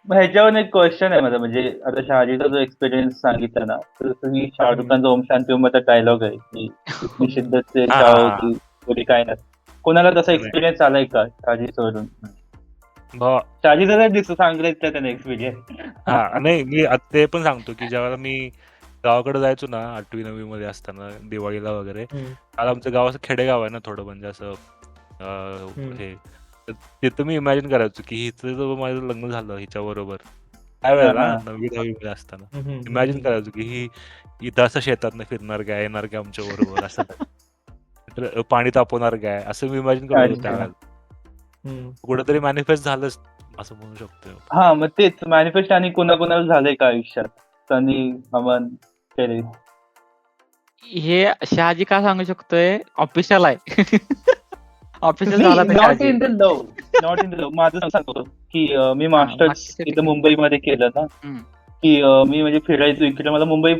ह्याच्यावर एक क्वेश्चन आहे माझा, म्हणजे आता शहाजीचा जो एक्सपिरियन्स सांगितला ना, तर तुम्ही शाहरुख हम्म. खानचा ओम शांती ओमचा डायलॉग आहे की इतनी शिद्दत से हा चाहो हा की कोणी काय नाही. कोणाला तसा correct. एक्सपिरियन्स आलाय का शहाजी सोडून? भावा, शहाजीचा नाही दिसतो, सांगितलं त्याने एक्सपिरियन्स. हा नाही मी ते पण सांगतो की जेव्हा मी गावाकडे जायचो ना 8वी-9वी मध्ये असताना दिवाळीला वगैरे, हम्म. आता आमचं गाव असं खेडेगाव आहे ना थोडं, म्हणजे असं हम्म. हे तर तिथं मी इमॅजिन करायचो की हिचं जर माझं लग्न झालं हिच्याबरोबर हा त्यावेळेला हा 9वी-10वी मध्ये असताना हम्म. इमॅजिन करायचो की ही इथं असं शेतातनं फिरणार काय, येणार काय आमच्या बरोबर, असं तर पाणी तापवणार काय, असं मी इमॅजिन करत होतो अच्छा. त्यावेळेला. हम्म. कुठेतरी मॅनिफेस्ट झालंच असं म्हणू शकतो. हा मग तेच मॅनिफेस्ट. आणि कोणाकोणाला झालंय का आयुष्यात? सनी, अमन, टेरेस. हे शहाजी का सांगू शकतोय? ऑफिशियल आहे. ऑफिशियल झाला तर not Shahaji. In the love, not in the love. माझं सांगतो की मी हा, मास्टर्स बाकीचे इथं ठीक. मुंबईमध्ये केलं ना, हम्म. की मी म्हणजे फिरायचो इकडे. मला मुंबई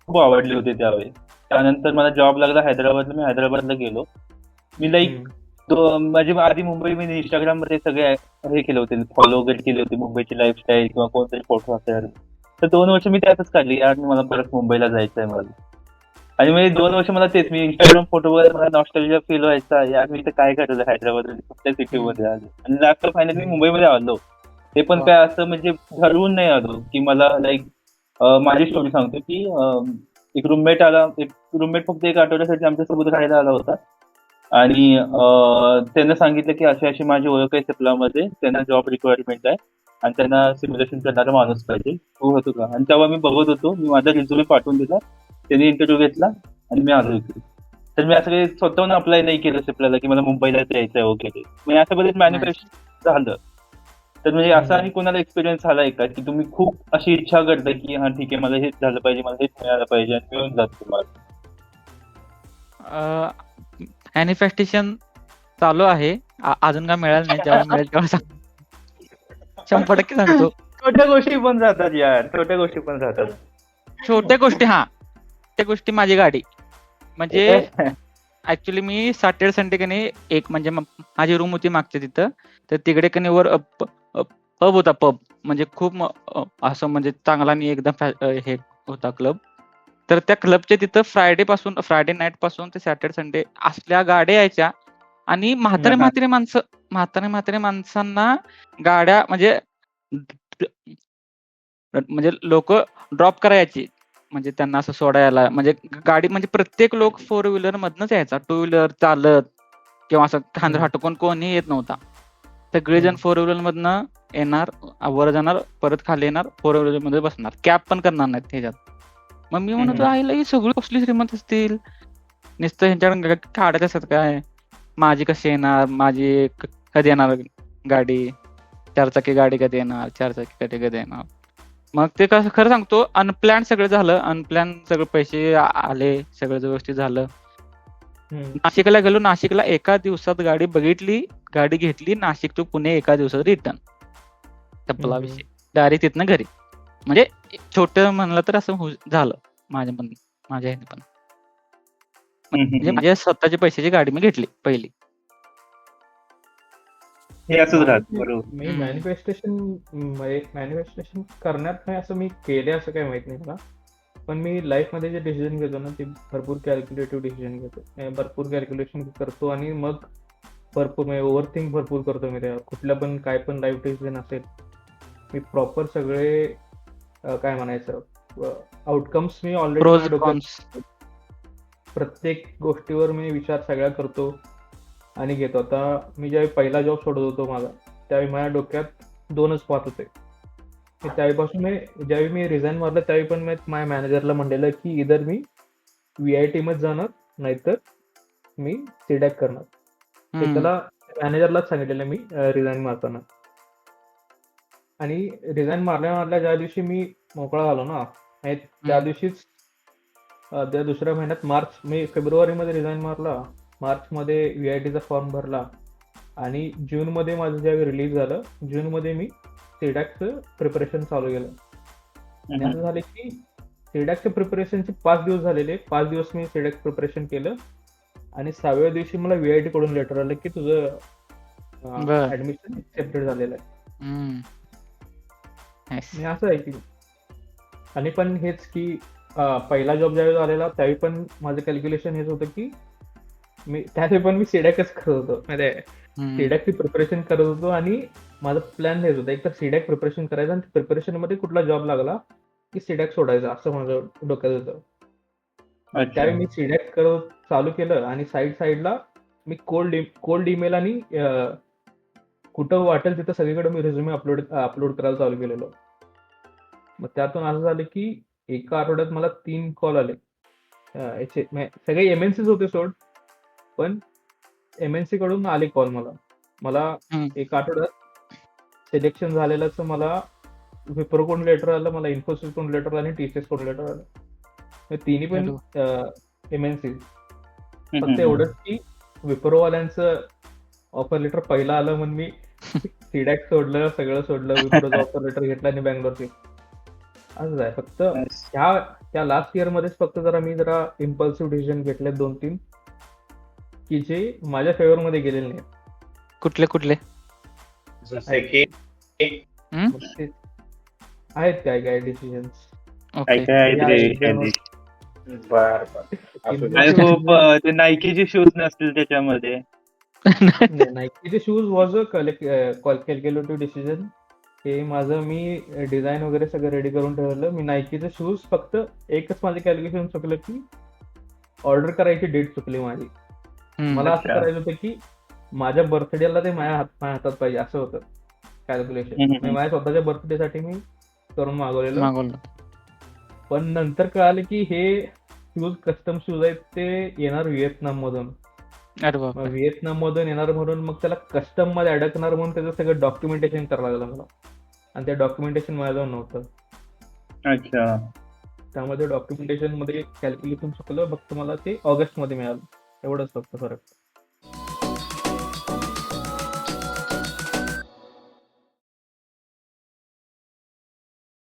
खूप आवडली होती त्यावेळी. त्यानंतर मला जॉब लागला हैदराबादला, मी हैदराबादला गेलो. मी लाईक माझी आधी मुंबई मी इंस्टाग्राम मध्ये सगळे हे केले होते, फॉलो वगैरे केले होते मुंबईची लाईफस्टाईल किंवा कोणतरी फोटो असेल. तर 2 वर्ष मी त्यातच काढली, यार मला परत मुंबईला जायचंय मला. आणि म्हणजे 2 वर्ष मला तेच, मी इंस्टाग्राम फोटो वगैरे मला नॉस्टॅल्जिया फील व्हायचा, यार मी इथं काय करायचं हैदराबाद कुठल्या सिटीमध्ये आलो. आणि लास्ट फायनली मी मुंबईमध्ये आलो. ते पण काय असं म्हणजे ठरवून नाही आलो, की मला लाईक माझी स्टोरी सांगतो की एक रूममेट आला. एक रूममेट फक्त 1 आठवड्यासाठी आमच्यासोबत राहायला आला होता. आणि त्यांना सांगितलं की अशी अशी माझी ओळख आहे सिप्लामध्ये, त्यांना जॉब रिक्वायरमेंट आहे आणि त्यांना सिम्युलेशन करणारा माणूस पाहिजे, तू होतो का? आणि तेव्हा मी बघत होतो, मी माझा रिझ्युमे पाठवून दिला, त्यांनी इंटरव्ह्यू घेतला आणि मी आलो इकडे. तर मी असं काही स्वतःहून अप्लाय नाही केलं सिप्लाला की मला मुंबईलाच यायचं आहे वगैरे. म्हणजे असं बरेच मॅनिफेस्ट झालं. तर म्हणजे असं आणि कोणाला एक्सपिरियन्स झालाय का की तुम्ही खूप अशी इच्छा करता की हा ठीक आहे, मला हेच झालं पाहिजे, मला हेच मिळालं पाहिजे, आणि मिळून जातं तुम्हाला? मॅनिफेस्टेशन चालू आहे. अजून काय मिळालं नाही. जेव्हा मिळेल तेव्हा 100% सांगतो. छोट्या गोष्टी पण राहतात यार, छोट्या गोष्टी पण राहतात. छोट्या गोष्टी, त्या गोष्टी माझी गाडी. म्हणजे ऍक्च्युली मी सॅटर्डे संडे कने एक म्हणजे माझी रूम होती मागच्या तिथं, तर तिकडे कने वर पब होता. पब म्हणजे खूप असं म्हणजे चांगला आणि एकदम हे होता क्लब. तर त्या क्लबच्या तिथं फ्रायडे नाईट पासून ते सॅटर्डे संडे असल्या गाड्या यायच्या. आणि म्हातारे माणसांना गाड्या म्हणजे लोक ड्रॉप करायची, म्हणजे त्यांना असं सोडायला. म्हणजे गाडी म्हणजे प्रत्येक लोक 4 व्हीलर मधनच यायचा. 2 व्हीलर चालत किंवा असं खांद्र हटकून कोणी येत नव्हता. सगळेजण 4 व्हीलर मधनं येणार, वर जाणार, परत खाली येणार, 4 व्हीलर मध्ये बसणार. कॅब पण करणार नाहीत त्याच्यात. मग मी म्हणतो आईला ही सगळी कसली श्रीमंत असतील, नुसतं ह्यांच्याकडे काढत असतात काय. माझी कशी येणार, माझी कधी येणार गाडी, 4 चाकी गाडी कधी येणार, 4 चाकी गाडी कधी येणार. मग ते कसं खरं सांगतो, अनप्लॅन सगळं झालं. अनप्लॅन सगळं पैसे आले, सगळं व्यवस्थित झालं. नाशिकला गेलो. नाशिकला एका दिवसात गाडी बघितली, गाडी घेतली, नाशिक टू पुणे एका दिवसात रिटर्न. संपला विषय. डायरेक्ट तिथनं घरी. म्हणजे छोटं म्हणलं तर असं झालं माझ्या ह्याने पण. म्हणजे माझ्या स्वतःच्या पैशाची गाडी मी घेतली पहिली. हे असंच राहतं, बरोबर. मी मॅनिफेस्टेशन करण्यात नाही असं मी केले असं काही माहित नाही मला. पण मी लाईफ मध्ये जे डिसिजन घेतो ना, ते भरपूर कॅल्क्युलेटिव्ह डिसिजन घेतो. भरपूर कॅल्क्युलेशन करतो आणि मग भरपूर ओव्हर थिंक भरपूर करतो मी. कुठल्या पण काय पण लाईफ डिसिजन असेल, मी प्रॉपर सगळे काय म्हणायचं आउटकम्स मी ऑलरेडी डोक्यात, प्रत्येक गोष्टीवर मी विचार सगळ्या करतो आणि घेतो. आता मी ज्यावेळी पहिला जॉब सोडत होतो माझा, त्यावेळी माझ्या डोक्यात 2च पाहत होते. त्यावेळीपासून ज्यावेळी मी रिझाईन मारलं, त्यावेळी पण मी माझ्या मॅनेजरला म्हणलेलं की इधर मी VIT मध्ये जाणार, नाहीतर मी सीडॅक करणार. ते त्याला मॅनेजरलाच सांगितलेलं मी रिझाईन मारताना. आणि रिझाईन मारल्या ज्या दिवशी मी मोकळा झालो ना, त्या दिवशीच त्या दुसऱ्या महिन्यात मी फेब्रुवारीमध्ये रिझाईन मारला, मार्चमध्ये VITचा फॉर्म भरला आणि जूनमध्ये माझं ज्यावेळी रिलीज झालं, जूनमध्ये मी सीडॅकचं प्रिपरेशन चालू केलं. आणि असं झालं की सीडॅकच्या प्रिपरेशनचे 5 दिवस झालेले. 5 दिवस मी सीडॅक प्रिपरेशन केलं आणि 6व्या दिवशी मला VIT कडून लेटर आलं की तुझं ऍडमिशन एक्सेप्टेड झालेलं आहे. Nice. मी असं आहे की आणि पण हेच की पहिला जॉब ज्यावेळेस आलेला त्यावेळी पण माझं कॅल्क्युलेशन हेच होतं की मी त्यावेळी पण मी सीडॅकच करत होतो म्हणजे हम्म. सीडॅकची प्रिपरेशन करत होतो आणि माझा प्लॅन हेच होता एक तर सीडॅक प्रिपरेशन करायचं आणि प्रिपरेशन मध्ये कुठला जॉब लागला की सीडॅक सोडायचा असं माझं डोक्यात होतं. अच्छा. त्यावेळी मी सीडॅक करत चालू केलं आणि साईडला मी कोल्ड ईमेल आणि कुठं वाटेल तिथं सगळीकडे मी रिझ्युमे अपलोड करायला चालू केलेलो. मग त्यातून असं झालं की एका आठवड्यात मला 3 कॉल आले. सगळे एमएनसीच होते सोड, पण एमएनसी कडून आले कॉल मला हम्म. एका आठवड्यात सिलेक्शन झालेलं मला विप्रो कडून लेटर आलं, मला इन्फोसिस कडून लेटर आलं आणि टीसीएस कडून लेटर आलं. हे तिन्ही पण एमएनसी. फक्त एवढंच की विप्रोवाल्यांचं ऑफर लेटर पहिलं आलं म्हणून मी सीडॅक सोडलं, सगळं सोडलं, विप्रोचं ऑफर लेटर घेतलं आणि बँगलोरचे. असंच आहे फक्त त्या लास्ट इयर मध्येच फक्त मी जरा इम्पल्सिव्ह डिसिजन घेतले 2-3 की जे माझ्या फेवर मध्ये गेलेले नाही. कुठले जसे की मग ते आहेत काय डिसिजन्स. काय काय आहेत रे एकदम- बर असू दे. आय होप ते नायकीचे शूज नसतील त्याच्यामध्ये. नायकीचे shoes was a calculative decision. हे माझं मी डिझाईन वगैरे सगळं रेडी करून ठेवलं. मी नायकीचे शूज फक्त एकच माझं कॅल्क्युलेशन चुकलं की ऑर्डर करायची डेट चुकली माझी. मला असं अच्छा. करायचं होतं की माझ्या बर्थडेला ते माझ्या हातात पाहिजे असं होतं कॅल्क्युलेशन. माझ्या स्वतःच्या बर्थडेसाठी मी करून मागवलेलं. मागवलं. पण नंतर कळालं की हे शूज कस्टम शूज आहेत ते येणार व्हिएतनाम मधून. अरे बाप. मग व्हिएतनाम मधून येणार म्हणून मग त्याला कस्टम मध्ये अडकणार म्हणून त्याचं सगळं डॉक्युमेंटेशन करावं लागलं मला आणि ते डॉक्युमेंटेशन माझ्याजवळ नव्हतं. अच्छा. त्यामध्ये डॉक्युमेंटेशन मध्ये कॅल्क्युलेशन चुकलं. फक्त मला ते ऑगस्ट मध्ये मिळालं. एवढंच फक्त फरक.